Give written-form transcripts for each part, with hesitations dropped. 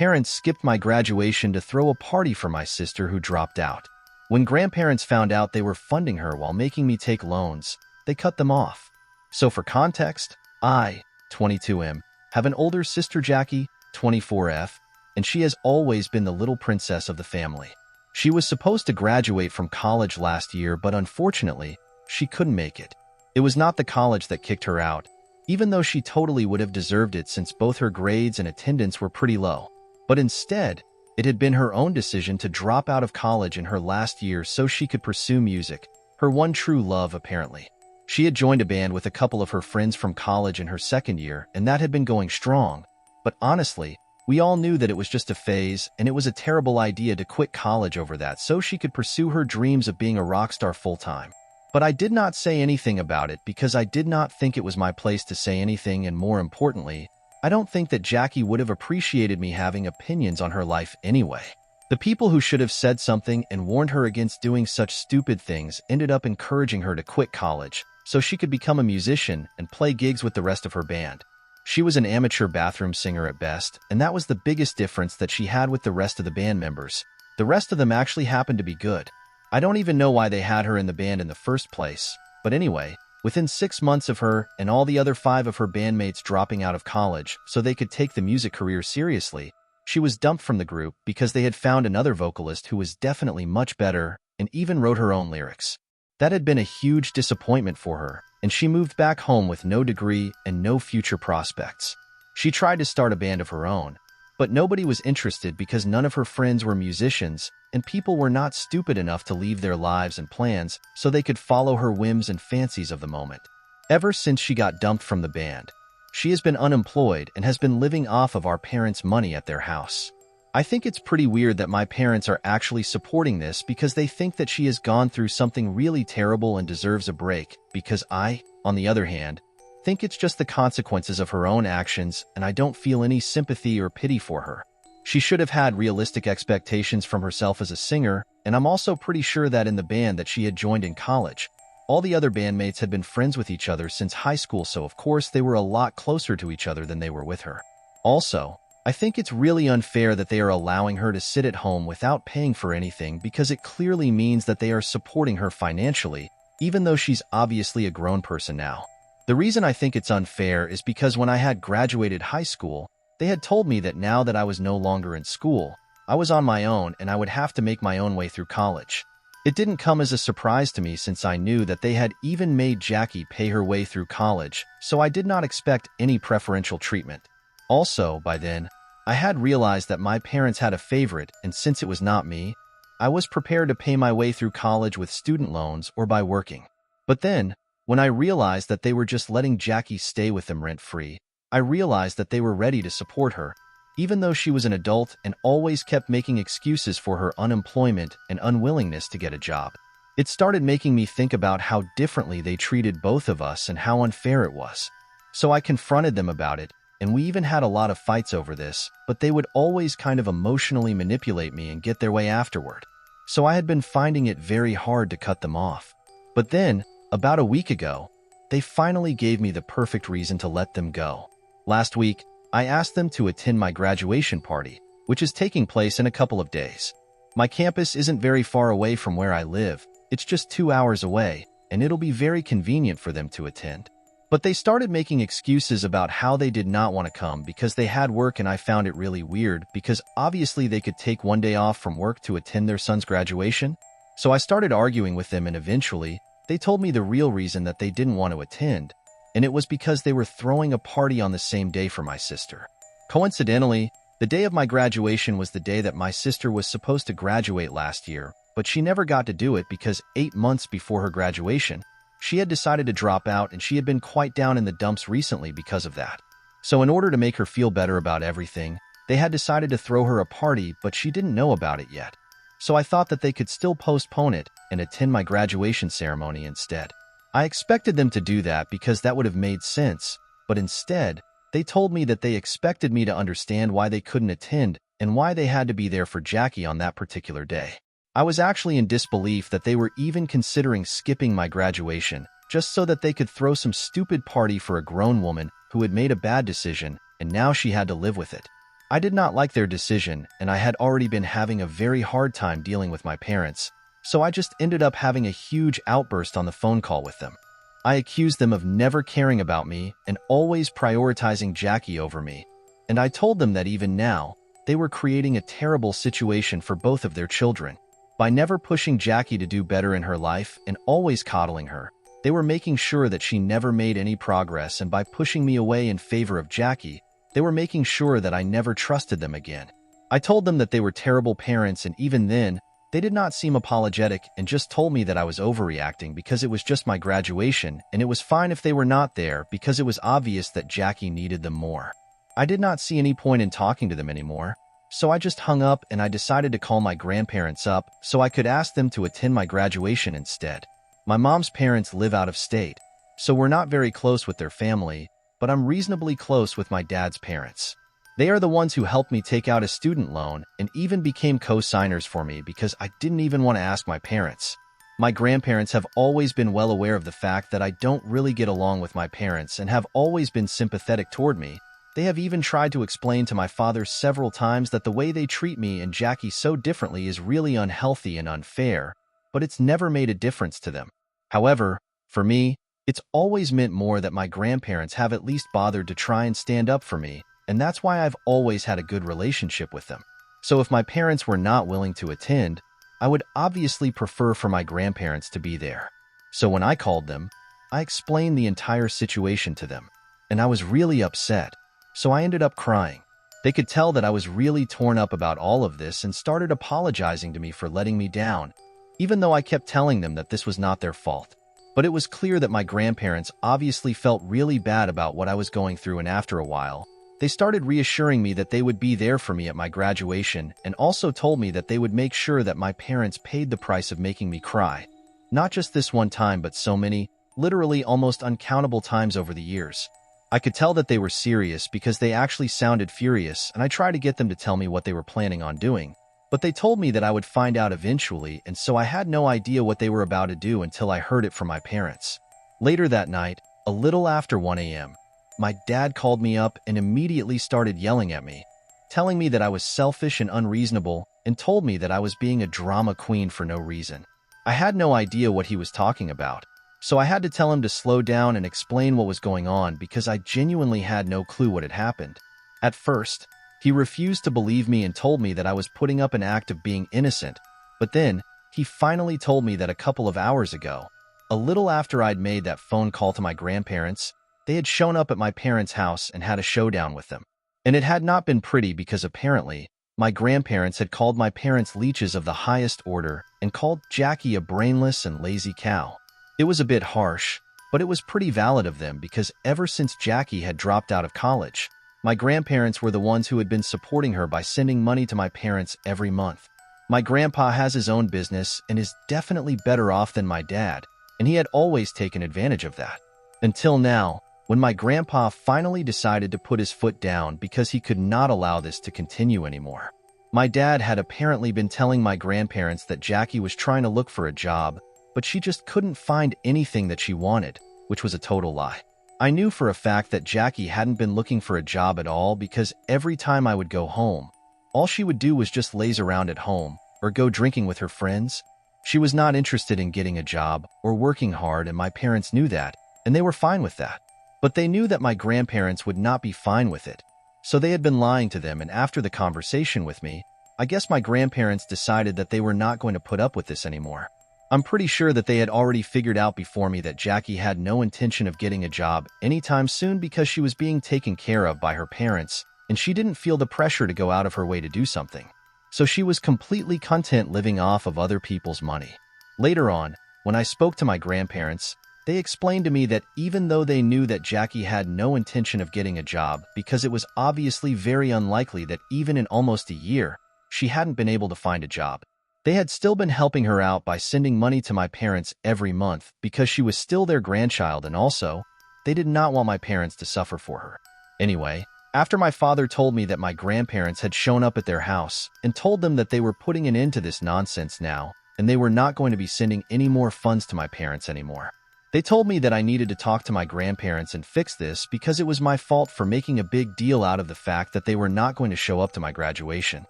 parents skipped my graduation to throw a party for my sister who dropped out. When grandparents found out they were funding her while making me take loans, they cut them off. So for context, I, 22M, have an older sister Jackie, 24F, and she has always been the little princess of the family. She was supposed to graduate from college last year, but unfortunately, she couldn't make it. It was not the college that kicked her out, even though she totally would have deserved it since both her grades and attendance were pretty low. But instead, it had been her own decision to drop out of college in her last year so she could pursue music, her one true love apparently. She had joined a band with a couple of her friends from college in her second year, and that had been going strong. But honestly, we all knew that it was just a phase, and it was a terrible idea to quit college over that so she could pursue her dreams of being a rock star full-time. But I did not say anything about it because I did not think it was my place to say anything, and more importantly, I don't think that Jackie would have appreciated me having opinions on her life anyway. The people who should have said something and warned her against doing such stupid things ended up encouraging her to quit college so she could become a musician and play gigs with the rest of her band. She was an amateur bathroom singer at best, and that was the biggest difference that she had with the rest of the band members. The rest of them actually happened to be good. I don't even know why they had her in the band in the first place, but anyway, within 6 months of her and all the other 5 of her bandmates dropping out of college so they could take the music career seriously, she was dumped from the group because they had found another vocalist who was definitely much better and even wrote her own lyrics. That had been a huge disappointment for her, and she moved back home with no degree and no future prospects. She tried to start a band of her own, but nobody was interested because none of her friends were musicians, and people were not stupid enough to leave their lives and plans so they could follow her whims and fancies of the moment. Ever since she got dumped from the band, she has been unemployed and has been living off of our parents' money at their house. I think it's pretty weird that my parents are actually supporting this because they think that she has gone through something really terrible and deserves a break, because I, on the other hand, think it's just the consequences of her own actions, and I don't feel any sympathy or pity for her. She should have had realistic expectations from herself as a singer, and I'm also pretty sure that in the band that she had joined in college, all the other bandmates had been friends with each other since high school, so of course they were a lot closer to each other than they were with her. Also, I think it's really unfair that they are allowing her to sit at home without paying for anything because it clearly means that they are supporting her financially, even though she's obviously a grown person now. The reason I think it's unfair is because when I had graduated high school, they had told me that now that I was no longer in school, I was on my own and I would have to make my own way through college. It didn't come as a surprise to me since I knew that they had even made Jackie pay her way through college, so I did not expect any preferential treatment. Also, by then, I had realized that my parents had a favorite, and since it was not me, I was prepared to pay my way through college with student loans or by working. But then, when I realized that they were just letting Jackie stay with them rent-free, I realized that they were ready to support her, even though she was an adult and always kept making excuses for her unemployment and unwillingness to get a job. It started making me think about how differently they treated both of us and how unfair it was. So I confronted them about it, and we even had a lot of fights over this, but they would always kind of emotionally manipulate me and get their way afterward. So I had been finding it very hard to cut them off. But then, about a week ago, they finally gave me the perfect reason to let them go. Last week, I asked them to attend my graduation party, which is taking place in a couple of days. My campus isn't very far away from where I live, it's just 2 hours away, and it'll be very convenient for them to attend. But they started making excuses about how they did not want to come because they had work, and I found it really weird because obviously they could take one day off from work to attend their son's graduation. So I started arguing with them, and eventually, they told me the real reason that they didn't want to attend, and it was because they were throwing a party on the same day for my sister. Coincidentally, the day of my graduation was the day that my sister was supposed to graduate last year, but she never got to do it because 8 months before her graduation, she had decided to drop out, and she had been quite down in the dumps recently because of that. So in order to make her feel better about everything, they had decided to throw her a party, but she didn't know about it yet. So I thought that they could still postpone it and attend my graduation ceremony instead. I expected them to do that because that would have made sense, but instead, they told me that they expected me to understand why they couldn't attend and why they had to be there for Jackie on that particular day. I was actually in disbelief that they were even considering skipping my graduation just so that they could throw some stupid party for a grown woman who had made a bad decision and now she had to live with it. I did not like their decision, and I had already been having a very hard time dealing with my parents, so I just ended up having a huge outburst on the phone call with them. I accused them of never caring about me and always prioritizing Jackie over me, and I told them that even now, they were creating a terrible situation for both of their children. By never pushing Jackie to do better in her life and always coddling her, they were making sure that she never made any progress, and by pushing me away in favor of Jackie, they were making sure that I never trusted them again. I told them that they were terrible parents, and even then, they did not seem apologetic and just told me that I was overreacting because it was just my graduation and it was fine if they were not there because it was obvious that Jackie needed them more. I did not see any point in talking to them anymore, so I just hung up and I decided to call my grandparents up so I could ask them to attend my graduation instead. My mom's parents live out of state, so we're not very close with their family, but I'm reasonably close with my dad's parents. They are the ones who helped me take out a student loan and even became co-signers for me because I didn't even want to ask my parents. My grandparents have always been well aware of the fact that I don't really get along with my parents and have always been sympathetic toward me. They have even tried to explain to my father several times that the way they treat me and Jackie so differently is really unhealthy and unfair, but it's never made a difference to them. However, for me, it's always meant more that my grandparents have at least bothered to try and stand up for me, and that's why I've always had a good relationship with them. So if my parents were not willing to attend, I would obviously prefer for my grandparents to be there. So when I called them, I explained the entire situation to them, and I was really upset, so I ended up crying. They could tell that I was really torn up about all of this and started apologizing to me for letting me down, even though I kept telling them that this was not their fault. But it was clear that my grandparents obviously felt really bad about what I was going through, and after a while, they started reassuring me that they would be there for me at my graduation and also told me that they would make sure that my parents paid the price of making me cry. Not just this one time, but so many, literally almost uncountable times over the years. I could tell that they were serious because they actually sounded furious, and I tried to get them to tell me what they were planning on doing. But they told me that I would find out eventually, and so I had no idea what they were about to do until I heard it from my parents. Later that night, a little after 1 a.m., my dad called me up and immediately started yelling at me, telling me that I was selfish and unreasonable, and told me that I was being a drama queen for no reason. I had no idea what he was talking about, so I had to tell him to slow down and explain what was going on because I genuinely had no clue what had happened. At first, he refused to believe me and told me that I was putting up an act of being innocent, but then he finally told me that a couple of hours ago, a little after I'd made that phone call to my grandparents, they had shown up at my parents' house and had a showdown with them. And it had not been pretty because apparently, my grandparents had called my parents leeches of the highest order and called Jackie a brainless and lazy cow. It was a bit harsh, but it was pretty valid of them because ever since Jackie had dropped out of college, my grandparents were the ones who had been supporting her by sending money to my parents every month. My grandpa has his own business and is definitely better off than my dad, and he had always taken advantage of that. Until now, when my grandpa finally decided to put his foot down because he could not allow this to continue anymore. My dad had apparently been telling my grandparents that Jackie was trying to look for a job, but she just couldn't find anything that she wanted, which was a total lie. I knew for a fact that Jackie hadn't been looking for a job at all because every time I would go home, all she would do was just laze around at home or go drinking with her friends. She was not interested in getting a job or working hard, and my parents knew that, and they were fine with that. But they knew that my grandparents would not be fine with it, so they had been lying to them, and after the conversation with me, I guess my grandparents decided that they were not going to put up with this anymore. I'm pretty sure that they had already figured out before me that Jackie had no intention of getting a job anytime soon because she was being taken care of by her parents, and she didn't feel the pressure to go out of her way to do something. So she was completely content living off of other people's money. Later on, when I spoke to my grandparents, they explained to me that even though they knew that Jackie had no intention of getting a job because it was obviously very unlikely that even in almost a year, she hadn't been able to find a job, they had still been helping her out by sending money to my parents every month because she was still their grandchild, and also, they did not want my parents to suffer for her. Anyway, after my father told me that my grandparents had shown up at their house and told them that they were putting an end to this nonsense now, and they were not going to be sending any more funds to my parents anymore, They told me that I needed to talk to my grandparents and fix this because it was my fault for making a big deal out of the fact that they were not going to show up to my graduation.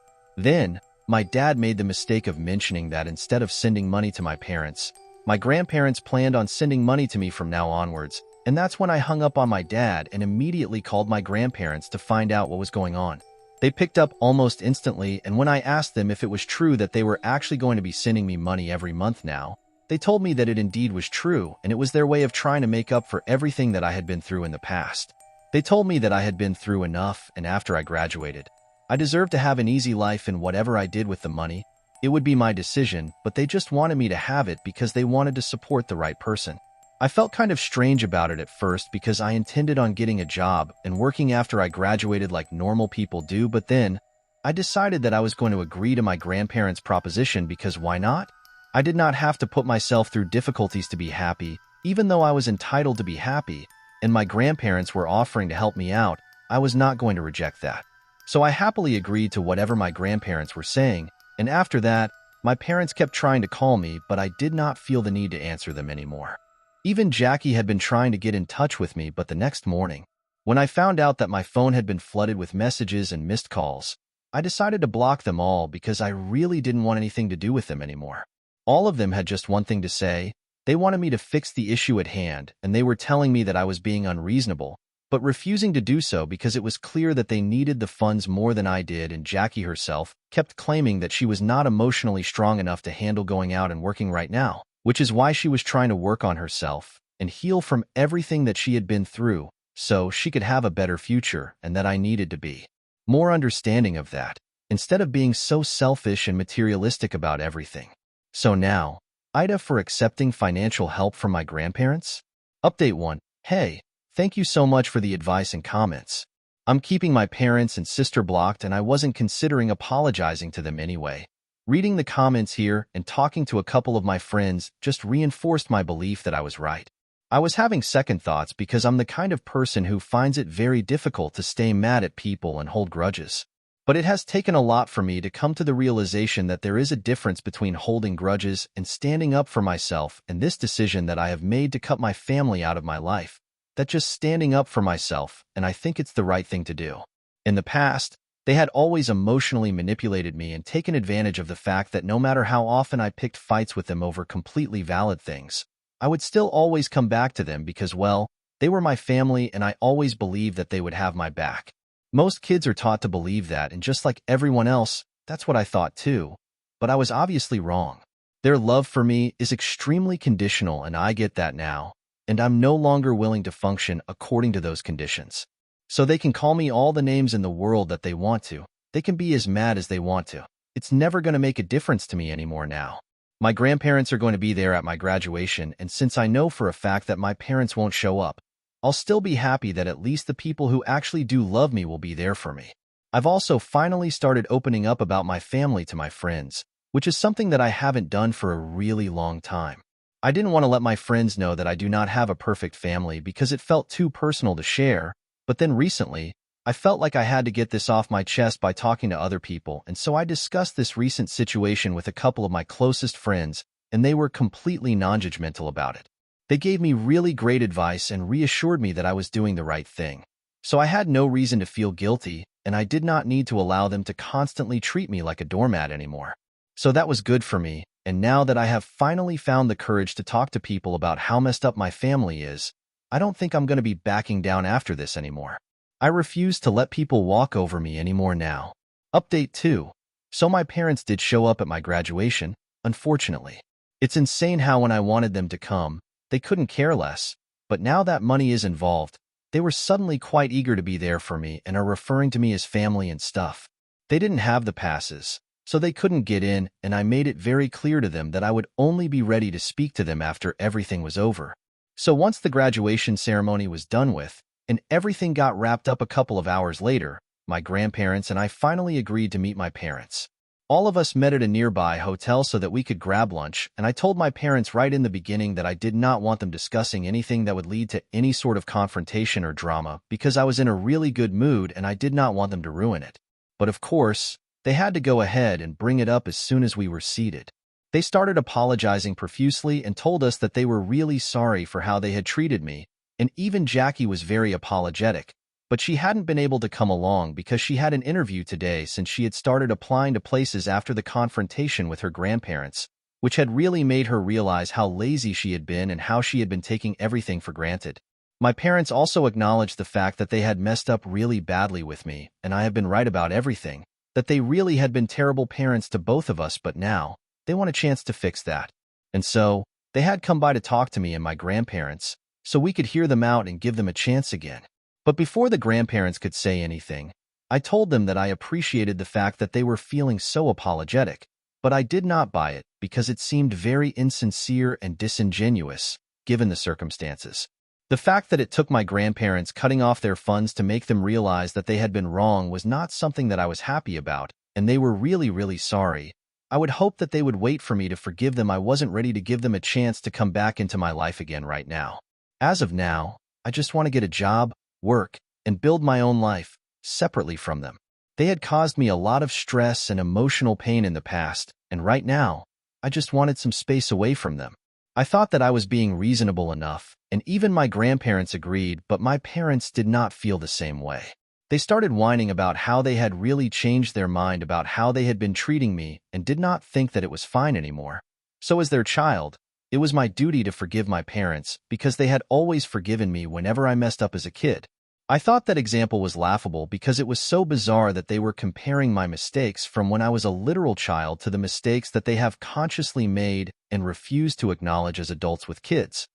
Then, my dad made the mistake of mentioning that instead of sending money to my parents, my grandparents planned on sending money to me from now onwards, and that's when I hung up on my dad and immediately called my grandparents to find out what was going on. They picked up almost instantly, and when I asked them if it was true that they were actually going to be sending me money every month now, they told me that it indeed was true, and it was their way of trying to make up for everything that I had been through in the past. They told me that I had been through enough, and after I graduated, I deserved to have an easy life, and whatever I did with the money, it would be my decision, but they just wanted me to have it because they wanted to support the right person. I felt kind of strange about it at first because I intended on getting a job and working after I graduated like normal people do, but then I decided that I was going to agree to my grandparents' proposition because why not? I did not have to put myself through difficulties to be happy, even though I was entitled to be happy, and my grandparents were offering to help me out. I was not going to reject that. So I happily agreed to whatever my grandparents were saying, and after that, my parents kept trying to call me, but I did not feel the need to answer them anymore. Even Jackie had been trying to get in touch with me, but the next morning, when I found out that my phone had been flooded with messages and missed calls, I decided to block them all because I really didn't want anything to do with them anymore. All of them had just one thing to say. They wanted me to fix the issue at hand, and they were telling me that I was being unreasonable, but refusing to do so because it was clear that they needed the funds more than I did, and Jackie herself kept claiming that she was not emotionally strong enough to handle going out and working right now, which is why she was trying to work on herself and heal from everything that she had been through so she could have a better future, and that I needed to be more understanding of that, instead of being so selfish and materialistic about everything. So now, Ida for accepting financial help from my grandparents? Update 1. Hey, thank you so much for the advice and comments. I'm keeping my parents and sister blocked, and I wasn't considering apologizing to them anyway. Reading the comments here and talking to a couple of my friends just reinforced my belief that I was right. I was having second thoughts because I'm the kind of person who finds it very difficult to stay mad at people and hold grudges. But it has taken a lot for me to come to the realization that there is a difference between holding grudges and standing up for myself, and this decision that I have made to cut my family out of my life, that just standing up for myself, and I think it's the right thing to do. In the past, they had always emotionally manipulated me and taken advantage of the fact that no matter how often I picked fights with them over completely valid things, I would still always come back to them because, well, they were my family and I always believed that they would have my back. Most kids are taught to believe that, and just like everyone else, that's what I thought too. But I was obviously wrong. Their love for me is extremely conditional, and I get that now, and I'm no longer willing to function according to those conditions. So they can call me all the names in the world that they want to. They can be as mad as they want to. It's never going to make a difference to me anymore now. My grandparents are going to be there at my graduation, and since I know for a fact that my parents won't show up, I'll still be happy that at least the people who actually do love me will be there for me. I've also finally started opening up about my family to my friends, which is something that I haven't done for a really long time. I didn't want to let my friends know that I do not have a perfect family because it felt too personal to share, but then recently, I felt like I had to get this off my chest by talking to other people, and so I discussed this recent situation with a couple of my closest friends, and they were completely non-judgmental about it. They gave me really great advice and reassured me that I was doing the right thing. So I had no reason to feel guilty, and I did not need to allow them to constantly treat me like a doormat anymore. So that was good for me, and now that I have finally found the courage to talk to people about how messed up my family is, I don't think I'm going to be backing down after this anymore. I refuse to let people walk over me anymore now. Update 2. So my parents did show up at my graduation, unfortunately. It's insane how when I wanted them to come, they couldn't care less, but now that money is involved, they were suddenly quite eager to be there for me and are referring to me as family and stuff. They didn't have the passes, so they couldn't get in, and I made it very clear to them that I would only be ready to speak to them after everything was over. So once the graduation ceremony was done with, and everything got wrapped up a couple of hours later, my grandparents and I finally agreed to meet my parents. All of us met at a nearby hotel so that we could grab lunch, and I told my parents right in the beginning that I did not want them discussing anything that would lead to any sort of confrontation or drama because I was in a really good mood and I did not want them to ruin it. But of course, they had to go ahead and bring it up as soon as we were seated. They started apologizing profusely and told us that they were really sorry for how they had treated me, and even Jackie was very apologetic, but she hadn't been able to come along because she had an interview today since she had started applying to places after the confrontation with her grandparents, which had really made her realize how lazy she had been and how she had been taking everything for granted. My parents also acknowledged the fact that they had messed up really badly with me, and I have been right about everything, that they really had been terrible parents to both of us, but now they want a chance to fix that. And so, they had come by to talk to me and my grandparents, so we could hear them out and give them a chance again. But before the grandparents could say anything, I told them that I appreciated the fact that they were feeling so apologetic, but I did not buy it because it seemed very insincere and disingenuous, given the circumstances. The fact that it took my grandparents cutting off their funds to make them realize that they had been wrong was not something that I was happy about, and they were really sorry. I would hope that they would wait for me to forgive them. I wasn't ready to give them a chance to come back into my life again right now. As of now, I just want to get a job, work, and build my own life, separately from them. They had caused me a lot of stress and emotional pain in the past, and right now, I just wanted some space away from them. I thought that I was being reasonable enough, and even my grandparents agreed, but my parents did not feel the same way. They started whining about how they had really changed their mind about how they had been treating me and did not think that it was fine anymore. So as their child, it was my duty to forgive my parents because they had always forgiven me whenever I messed up as a kid. I thought that example was laughable because it was so bizarre that they were comparing my mistakes from when I was a literal child to the mistakes that they have consciously made and refused to acknowledge as adults with kids.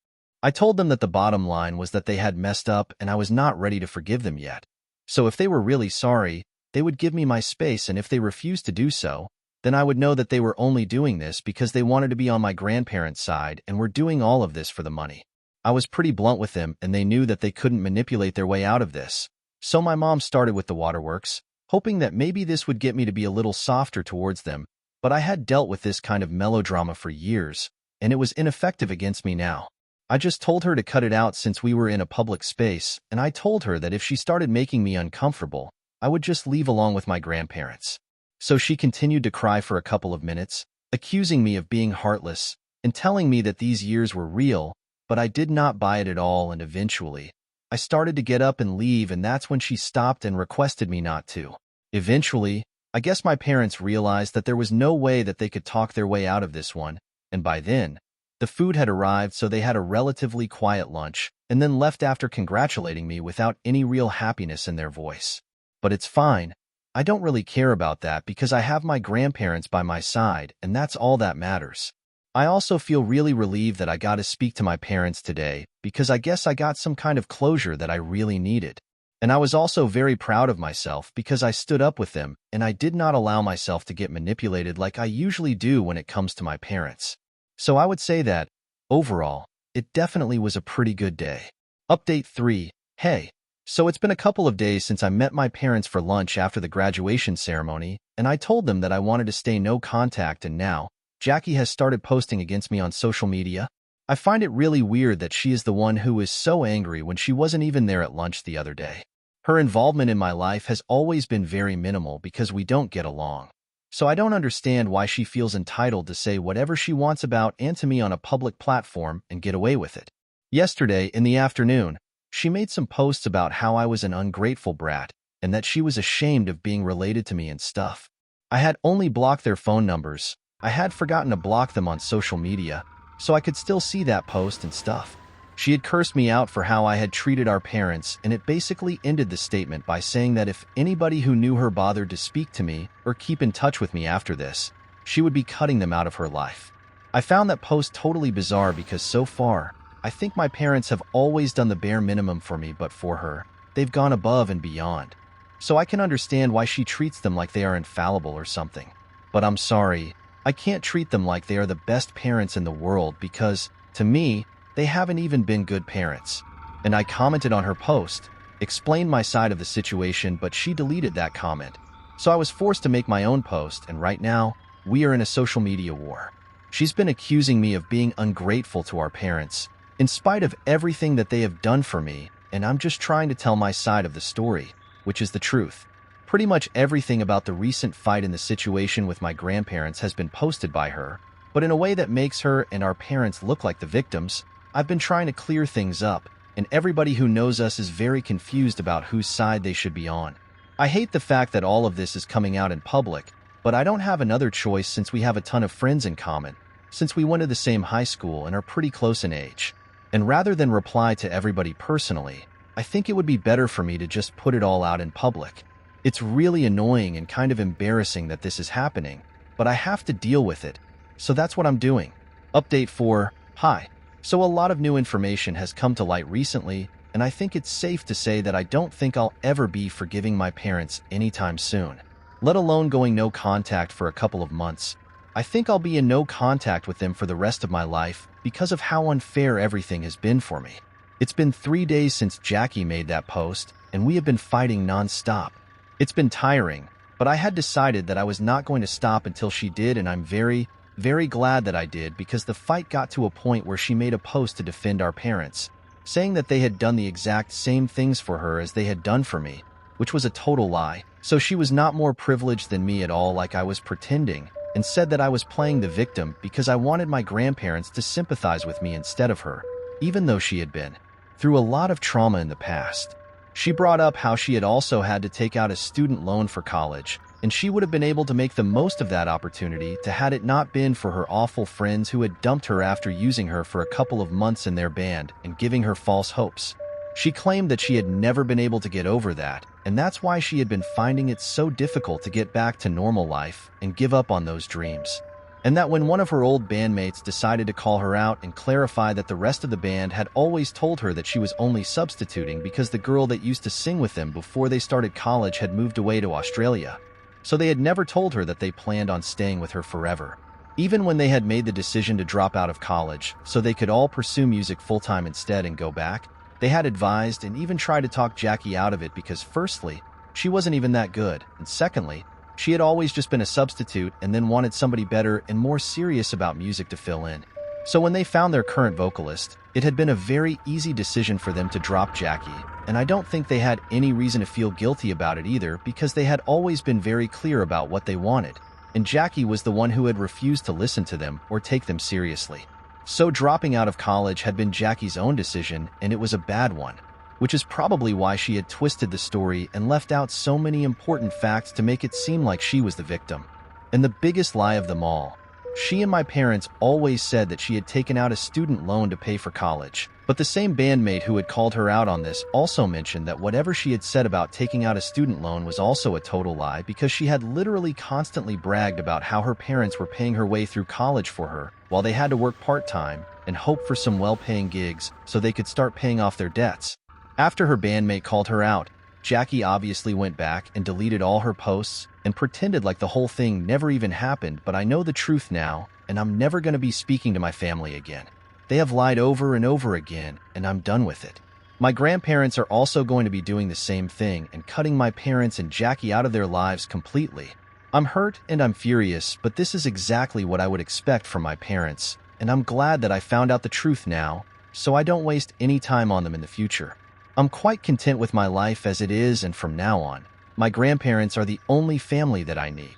I told them that the bottom line was that they had messed up and I was not ready to forgive them yet. So if they were really sorry, they would give me my space, and if they refused to do so, then I would know that they were only doing this because they wanted to be on my grandparents' side and were doing all of this for the money. I was pretty blunt with them, and they knew that they couldn't manipulate their way out of this. So my mom started with the waterworks, hoping that maybe this would get me to be a little softer towards them, but I had dealt with this kind of melodrama for years, and it was ineffective against me now. I just told her to cut it out since we were in a public space, and I told her that if she started making me uncomfortable, I would just leave along with my grandparents. So she continued to cry for a couple of minutes, accusing me of being heartless and telling me that these years were real, but I did not buy it at all, and eventually, I started to get up and leave, and that's when she stopped and requested me not to. Eventually, I guess my parents realized that there was no way that they could talk their way out of this one, and by then, the food had arrived, so they had a relatively quiet lunch and then left after congratulating me without any real happiness in their voice. But it's fine. I don't really care about that because I have my grandparents by my side, and that's all that matters. I also feel really relieved that I got to speak to my parents today because I guess I got some kind of closure that I really needed. And I was also very proud of myself because I stood up with them and I did not allow myself to get manipulated like I usually do when it comes to my parents. So I would say that, overall, it definitely was a pretty good day. Update 3. Hey. So it's been a couple of days since I met my parents for lunch after the graduation ceremony, and I told them that I wanted to stay no contact, and now, Jackie has started posting against me on social media. I find it really weird that she is the one who is so angry when she wasn't even there at lunch the other day. Her involvement in my life has always been very minimal because we don't get along. So I don't understand why she feels entitled to say whatever she wants about and to me on a public platform and get away with it. Yesterday, in the afternoon, she made some posts about how I was an ungrateful brat and that she was ashamed of being related to me and stuff. I had only blocked their phone numbers. I had forgotten to block them on social media, so I could still see that post and stuff. She had cursed me out for how I had treated our parents, and it basically ended the statement by saying that if anybody who knew her bothered to speak to me or keep in touch with me after this, she would be cutting them out of her life. I found that post totally bizarre because so far, I think my parents have always done the bare minimum for me, but for her, they've gone above and beyond. So I can understand why she treats them like they are infallible or something. But I'm sorry, I can't treat them like they are the best parents in the world because, to me, they haven't even been good parents. And I commented on her post, explained my side of the situation, but she deleted that comment. So I was forced to make my own post, and right now, we are in a social media war. She's been accusing me of being ungrateful to our parents, in spite of everything that they have done for me, and I'm just trying to tell my side of the story, which is the truth. Pretty much everything about the recent fight in the situation with my grandparents has been posted by her, but in a way that makes her and our parents look like the victims. I've been trying to clear things up, and everybody who knows us is very confused about whose side they should be on. I hate the fact that all of this is coming out in public, but I don't have another choice since we have a ton of friends in common, since we went to the same high school and are pretty close in age. And rather than reply to everybody personally, I think it would be better for me to just put it all out in public. It's really annoying and kind of embarrassing that this is happening, but I have to deal with it. So that's what I'm doing. Update 4. Hi. So a lot of new information has come to light recently, and I think it's safe to say that I don't think I'll ever be forgiving my parents anytime soon, let alone going no contact for a couple of months. I think I'll be in no contact with them for the rest of my life because of how unfair everything has been for me. It's been 3 days since Jackie made that post, and we have been fighting nonstop. It's been tiring, but I had decided that I was not going to stop until she did, and I'm very, very glad that I did, because the fight got to a point where she made a post to defend our parents, saying that they had done the exact same things for her as they had done for me, which was a total lie. So she was not more privileged than me at all, like I was pretending, and said that I was playing the victim because I wanted my grandparents to sympathize with me instead of her, even though she had been through a lot of trauma in the past. She brought up how she had also had to take out a student loan for college, and she would have been able to make the most of that opportunity had it not been for her awful friends who had dumped her after using her for a couple of months in their band and giving her false hopes. She claimed that she had never been able to get over that, and that's why she had been finding it so difficult to get back to normal life and give up on those dreams. And that when one of her old bandmates decided to call her out and clarify that the rest of the band had always told her that she was only substituting because the girl that used to sing with them before they started college had moved away to Australia. So they had never told her that they planned on staying with her forever. Even when they had made the decision to drop out of college so they could all pursue music full-time instead and go back, they had advised and even tried to talk Jackie out of it because firstly, she wasn't even that good, and secondly, she had always just been a substitute and then wanted somebody better and more serious about music to fill in. So when they found their current vocalist, it had been a very easy decision for them to drop Jackie, and I don't think they had any reason to feel guilty about it either because they had always been very clear about what they wanted, and Jackie was the one who had refused to listen to them or take them seriously. So dropping out of college had been Jackie's own decision, and it was a bad one, which is probably why she had twisted the story and left out so many important facts to make it seem like she was the victim. And the biggest lie of them all, she and my parents always said that she had taken out a student loan to pay for college. But the same bandmate who had called her out on this also mentioned that whatever she had said about taking out a student loan was also a total lie because she had literally constantly bragged about how her parents were paying her way through college for her while they had to work part-time and hope for some well-paying gigs so they could start paying off their debts. After her bandmate called her out, Jackie obviously went back and deleted all her posts and pretended like the whole thing never even happened, but I know the truth now, and I'm never going to be speaking to my family again. They have lied over and over again, and I'm done with it. My grandparents are also going to be doing the same thing and cutting my parents and Jackie out of their lives completely. I'm hurt and I'm furious, but this is exactly what I would expect from my parents, and I'm glad that I found out the truth now, so I don't waste any time on them in the future. I'm quite content with my life as it is, and from now on, my grandparents are the only family that I need.